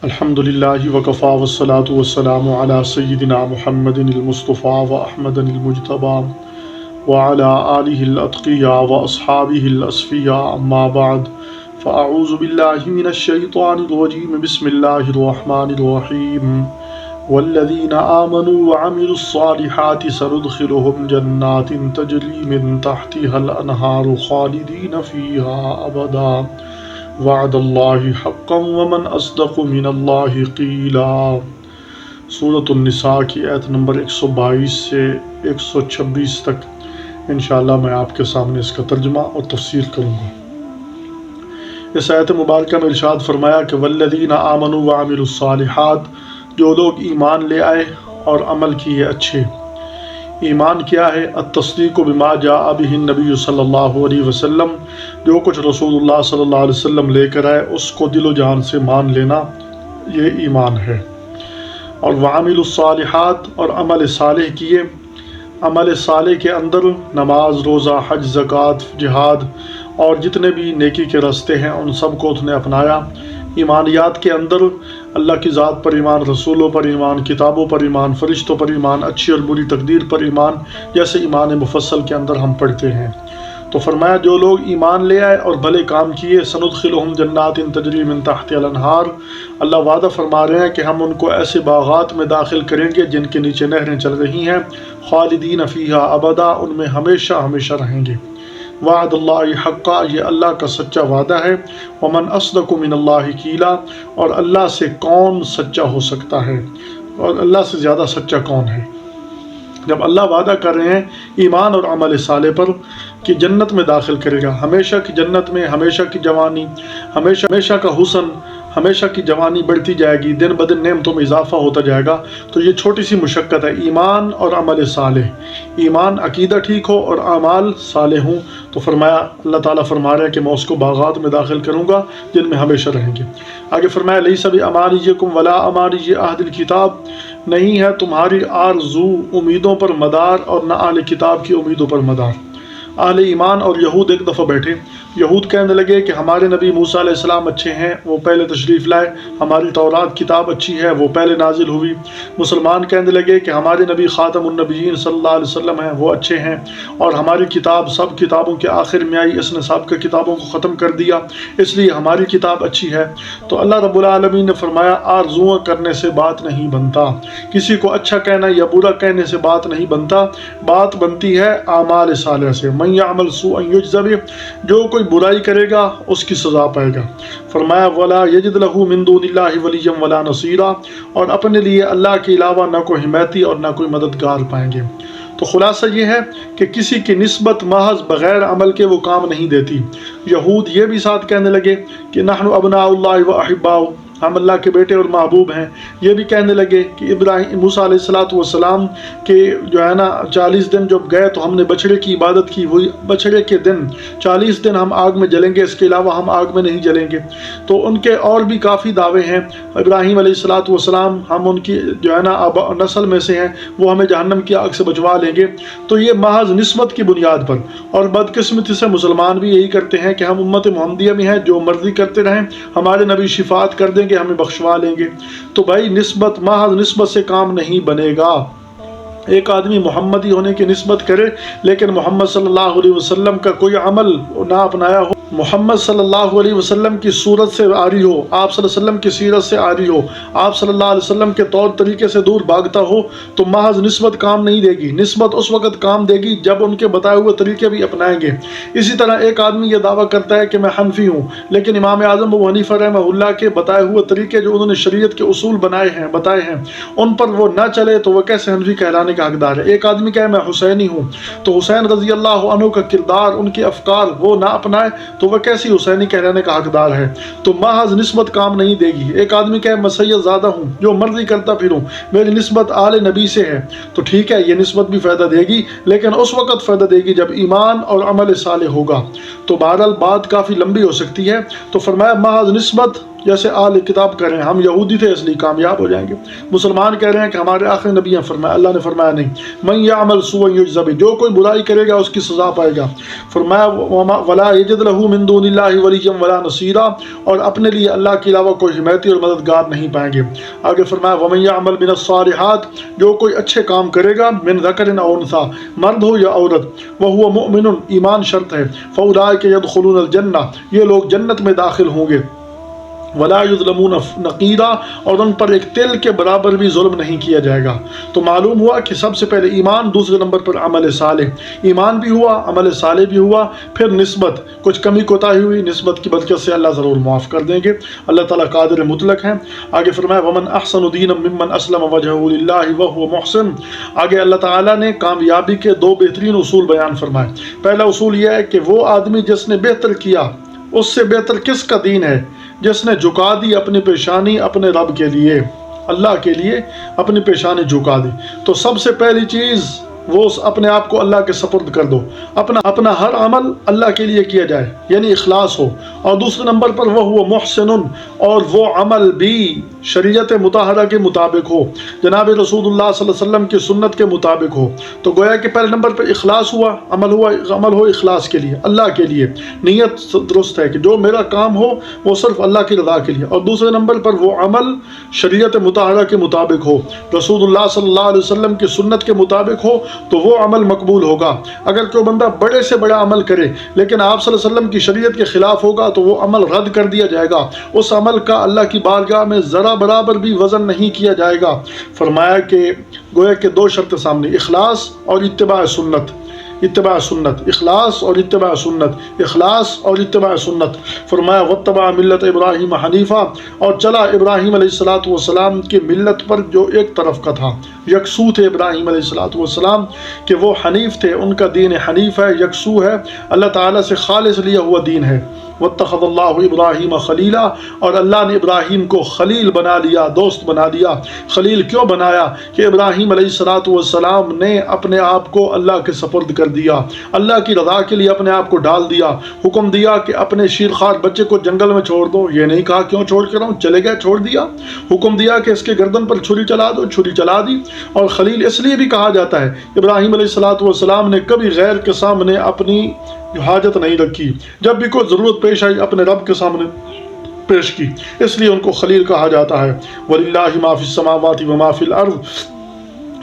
الحمد للہ وکفا والصلاة والسلام علی سیدنا محمد المصطفیٰ واحمد المجتبیٰ وعلی آلہ الاتقیاء واصحابہ الاصفیاء اما بعد فاعوذ باللہ من الشیطان الرجیم بسم اللہ الرحمن الرحیم والذین آمنوا وعملوا الصالحات سندخلهم جنات تجری من تحتها الانہار خالدین فیہا ابدا وعد اللہ حقا ومن اصدق من اللہ قیلا۔ سورۃ النساء کی آیت نمبر 122 سے 126 تک انشاءاللہ میں آپ کے سامنے اس کا ترجمہ اور تفسیر کروں گا۔ اس آیت مبارکہ میں ارشاد فرمایا کہ والذین آمنوا وعملوا الصالحات، جو لوگ ایمان لے آئے اور عمل کیے اچھے۔ ایمان کیا ہے؟ التصدیق بما جاء بہ النبی صلی اللہ علیہ وسلم، جو کچھ رسول اللہ صلی اللہ علیہ وسلم لے کر آئے اس کو دل و جان سے مان لینا، یہ ایمان ہے۔ اور وعملوا الصالحات، اور عمل صالح کیے۔ عمل صالح کے اندر نماز، روزہ، حج، زکوٰۃ، جہاد اور جتنے بھی نیکی کے راستے ہیں ان سب کو اس نے اپنایا۔ ایمانیات کے اندر اللہ کی ذات پر ایمان، رسولوں پر ایمان، کتابوں پر ایمان، فرشتوں پر ایمان، اچھی اور بری تقدیر پر ایمان، جیسے ایمان مفصل کے اندر ہم پڑھتے ہیں۔ تو فرمایا جو لوگ ایمان لے آئے اور بھلے کام کیے، سندخلہم جنات تجری من تحتها الانہار، اللہ وعدہ فرما رہے ہیں کہ ہم ان کو ایسے باغات میں داخل کریں گے جن کے نیچے نہریں چل رہی ہیں، خالدین فیہا ابدا، ان میں ہمیشہ ہمیشہ رہیں گے۔ وعد اللہ حقا، یہ اللہ کا سچا وعدہ ہے۔ ومن اصدق من اللہ قیلا، اور اللہ سے کون سچا ہو سکتا ہے، اور اللہ سے زیادہ سچا کون ہے۔ جب اللہ وعدہ کر رہے ہیں ایمان اور عمل صالح پر کہ جنت میں داخل کرے گا، ہمیشہ کی جنت میں، ہمیشہ کی جوانی، ہمیشہ کا حسن، ہمیشہ کی جوانی بڑھتی جائے گی، دن بدن نعمتوں میں اضافہ ہوتا جائے گا، تو یہ چھوٹی سی مشقت ہے، ایمان اور عمل صالح۔ ایمان عقیدہ ٹھیک ہو اور اعمال صالح ہوں تو فرمایا، اللہ تعالیٰ فرما رہا ہے کہ میں اس کو باغات میں داخل کروں گا جن میں ہمیشہ رہیں گے۔ آگے فرمایا لیس بامانیکم ولا امانی اہل الکتاب، نہیں ہے تمہاری آرزو امیدوں پر مدار اور نہ اہل کتاب کی امیدوں پر مدار۔ اہل ایمان اور یہود ایک دفعہ بیٹھے، یہود کہنے لگے کہ ہمارے نبی موسیٰ علیہ السلام اچھے ہیں، وہ پہلے تشریف لائے، ہماری تورات کتاب اچھی ہے، وہ پہلے نازل ہوئی۔ مسلمان کہنے لگے کہ ہمارے نبی خاتم النبیین صلی اللہ علیہ وسلم ہیں، وہ اچھے ہیں، اور ہماری کتاب سب کتابوں کے آخر میں آئی، اس نے سب کے کتابوں کو ختم کر دیا، اس لیے ہماری کتاب اچھی ہے۔ تو اللہ رب العالمین نے فرمایا آرزویں کرنے سے بات نہیں بنتا، کسی کو اچھا کہنا یا برا کہنے سے بات نہیں بنتا، بات بنتی ہے اعمال صالح سے۔ من یعمل سوءا یجز بہ، جو کوئی برائی کرے گا اس کی سزا پائے گا۔ فرمایا ولا یجد لہ من دون اللہ ولیا ولا نصیرا، اور اپنے لیے اللہ کے علاوہ نہ کوئی حمایتی اور نہ کوئی مددگار پائیں گے۔ تو خلاصہ یہ ہے کہ کسی کی نسبت محض بغیر عمل کے وہ کام نہیں دیتی۔ یہود یہ بھی ساتھ کہنے لگے کہ نحن ابناء اللہ و احباؤ، ہم اللہ کے بیٹے اور محبوب ہیں۔ یہ بھی کہنے لگے کہ ابراہیم موسیٰ علیہ السلام کے جو ہے نا 40 دن جب گئے تو ہم نے بچڑے کی عبادت کی، وہی بچڑے کے دن 40 دن ہم آگ میں جلیں گے، اس کے علاوہ ہم آگ میں نہیں جلیں گے۔ تو ان کے اور بھی کافی دعوے ہیں، ابراہیم علیہ السلام ہم ان کی جو ہے نا نسل میں سے ہیں، وہ ہمیں جہنم کی آگ سے بچوا لیں گے۔ تو یہ محض نسبت کی بنیاد پر، اور بدقسمتی سے مسلمان بھی یہی کرتے ہیں کہ ہم امت محمدیہ میں ہیں، جو مرضی کرتے رہیں، ہمارے نبی شفاعت کر دیں گے، ہمیں بخشوا لیں گے۔ تو بھائی نسبت، محض نسبت سے کام نہیں بنے گا۔ ایک آدمی محمدی ہونے کی نسبت کرے لیکن محمد صلی اللہ علیہ وسلم کا کوئی عمل نہ اپنایا ہو، محمد صلی اللہ علیہ وسلم کی صورت سے عاری ہو، آپ صلی اللہ علیہ وسلم کی سیرت سے عاری ہو، آپ صلی اللہ علیہ وسلم کے طور طریقے سے دور بھاگتا ہو، تو محض نسبت کام نہیں دے گی۔ نسبت اس وقت کام دے گی جب ان کے بتائے ہوئے طریقے بھی اپنائیں گے۔ اسی طرح ایک آدمی یہ دعویٰ کرتا ہے کہ میں حنفی ہوں، لیکن امام اعظم ابو حنیفہ رحمہ اللہ کے بتائے ہوئے طریقے جو انہوں نے شریعت کے اصول بتائے ہیں ان پر وہ نہ چلے تو وہ کیسے حنفی کہلانے کا حقدار ہے؟ ایک آدمی کہے میں حسینی ہوں، تو حسین رضی اللہ عنہ کا کردار، ان کے افکار وہ نہ اپنائے تو وہ کیسی حسینی کہلانے کا حقدار ہے؟ تو محض نسبت کام نہیں دے گی۔ ایک آدمی کہے میں سید زادہ ہوں، جو مرضی کرتا پھروں، میری نسبت آل نبی سے ہے، تو ٹھیک ہے، یہ نسبت بھی فائدہ دے گی، لیکن اس وقت فائدہ دے گی جب ایمان اور عمل صالح ہوگا۔ تو بہرحال بات کافی لمبی ہو سکتی ہے، تو فرمایا محض نسبت جیسے آل کتاب کر رہے ہیں ہم یہودی تھے اس لیے کامیاب ہو جائیں گے، مسلمان کہہ رہے ہیں کہ ہمارے آخری نبی ہیں، فرمایا اللہ نے فرمایا نہیں، من یعمل سوءا یجزا بہ، جو کوئی برائی کرے گا اس کی سزا پائے گا، فرمایا ولا یجد له من دون اللہ ولیا ولا نصیرا، اور اپنے لیے اللہ کے علاوہ کوئی حمایتی اور مددگار نہیں پائیں گے۔ آگے فرمایا ومن یعمل من الصالحات، جو کوئی اچھے کام کرے گا، من ذکر او انثی، مرد ہو یا عورت، وہو مؤمن، ایمان شرط ہے، فاولئک یدخلون الجنہ، یہ لوگ جنت میں داخل ہوں گے، ولا یظلمون نقیرا، اور ان پر ایک تل کے برابر بھی ظلم نہیں کیا جائے گا۔ تو معلوم ہوا کہ سب سے پہلے ایمان، دوسرے نمبر پر عمل صالح، ایمان بھی ہوا، عمل صالح بھی ہوا، پھر نسبت، کچھ کمی کوتاہی ہوئی نسبت کی برکت سے اللہ ضرور معاف کر دیں گے، اللہ تعالیٰ قادر مطلق ہیں۔ آگے فرمایا ومن احسن دینا ممن اسلم وجهه للہ وهو محسن، آگے اللہ تعالیٰ نے کامیابی کے دو بہترین اصول بیان فرمائے۔ پہلا اصول یہ ہے کہ وہ آدمی جس نے بہتر کیا، اس سے بہتر کس کا دین ہے؟ جس نے جھکا دی اپنی پیشانی اپنے رب کے لیے، اللہ کے لیے اپنی پیشانی جھکا دی۔ تو سب سے پہلی چیز وہ اپنے آپ کو اللہ کے سپرد کر دو، اپنا ہر عمل اللہ کے لیے کیا جائے، یعنی اخلاص ہو، اور دوسرے نمبر پر وہ محسن، اور وہ عمل بھی شریعت مطہرہ کے مطابق ہو، جناب رسول اللہ صلی اللہ علیہ وسلم کی سنت کے مطابق ہو۔ تو گویا کہ پہلے نمبر پر اخلاص ہوا، عمل ہو اخلاص کے لیے، اللہ کے لیے، نیت درست ہے کہ جو میرا کام ہو وہ صرف اللہ کی رضا کے لیے، اور دوسرے نمبر پر وہ عمل شریعت مطہرہ کے مطابق ہو، رسول اللہ صلی اللہ علیہ وسلم کی سنت کے مطابق ہو، تو وہ عمل مقبول ہوگا۔ اگر کوئی بندہ بڑے سے بڑا عمل کرے لیکن آپ صلی اللہ علیہ وسلم کی شریعت کے خلاف ہوگا تو وہ عمل رد کر دیا جائے گا، اس عمل کا اللہ کی بارگاہ میں ذرا برابر بھی وزن نہیں کیا جائے گا۔ فرمایا کہ گویا کہ دو شرط سامنے، اخلاص اور اتباع سنت، اتباع سنت، اخلاص اور اتباع سنت، اخلاص اور اتباع سنت۔ فرمایا واتبع ملت ابراہیم حنیفہ، اور چلا ابراہیم علیہ السلام کی ملت پر جو ایک طرف کا تھا، یکسو تھے ابراہیم علیہ السلام کہ وہ حنیف تھے، ان کا دین حنیف ہے، یکسو ہے، اللہ تعالیٰ سے خالص لیا ہوا دین ہے۔ واتخذ اللہ ابراہیم خلیلا، اور اللہ نے ابراہیم کو خلیل بنا لیا، دوست بنا لیا۔ خلیل کیوں بنایا؟ کہ ابراہیم علیہ السلام نے اپنے آپ کو اللہ کے سپرد کر دیا، اللہ کی رضا کے لیے اپنے آپ کو ڈال دیا، حکم دیا کہ اپنے شیرخوار بچے کو جنگل میں چھوڑ دو، یہ نہیں کہا کیوں چھوڑ کر آؤں، چلے گئے، چھوڑ دیا۔ حکم دیا کہ اس کے گردن پر چھری چلا دو، چھری چلا دی۔ اور خلیل اس لیے بھی کہا جاتا ہے، ابراہیم علیہ السلام نے کبھی غیر کے سامنے اپنی حاجت نہیں رکھی، جب بھی کوئی ضرورت پیش آئی اپنے رب کے سامنے پیش کی، اس لیے ان کو خلیل کہا جاتا ہے۔ وَلِلَّهِ مَا فِي السَّمَاوَاتِ وَمَا فِي الْأَرْضِ،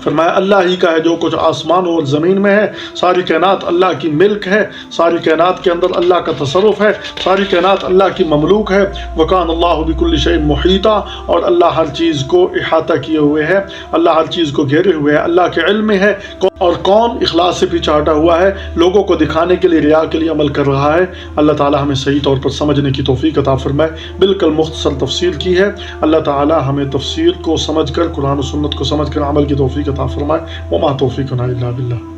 فرمایا اللہ ہی کا ہے جو کچھ آسمانوں اور زمین میں ہے، ساری کائنات اللہ کی ملک ہے، ساری کائنات کے اندر اللہ کا تصرف ہے، ساری کائنات اللہ کی مملوک ہے۔ وَكَانَ اللَّهُ بِكُلِّ شَيْءٍ مُحِيطًا، اور اللہ ہر چیز کو احاطہ کیے ہوئے ہے، اللہ ہر چیز کو گھیرے ہوئے ہے، اللہ کے علم میں ہے، اور کون اخلاص سے پیچھے ہٹا ہوا ہے، لوگوں کو دکھانے کے لیے، ریا کے لیے عمل کر رہا ہے۔ اللہ تعالی ہمیں صحیح طور پر سمجھنے کی توفیق عطا فرمائے۔ بالکل مختصر تفسیر کی ہے، اللہ تعالی ہمیں تفسیر کو سمجھ کر، قرآن و سنت کو سمجھ کر عمل کی توفیق عطا فرمائے۔ وما توفیقنا الا باللہ۔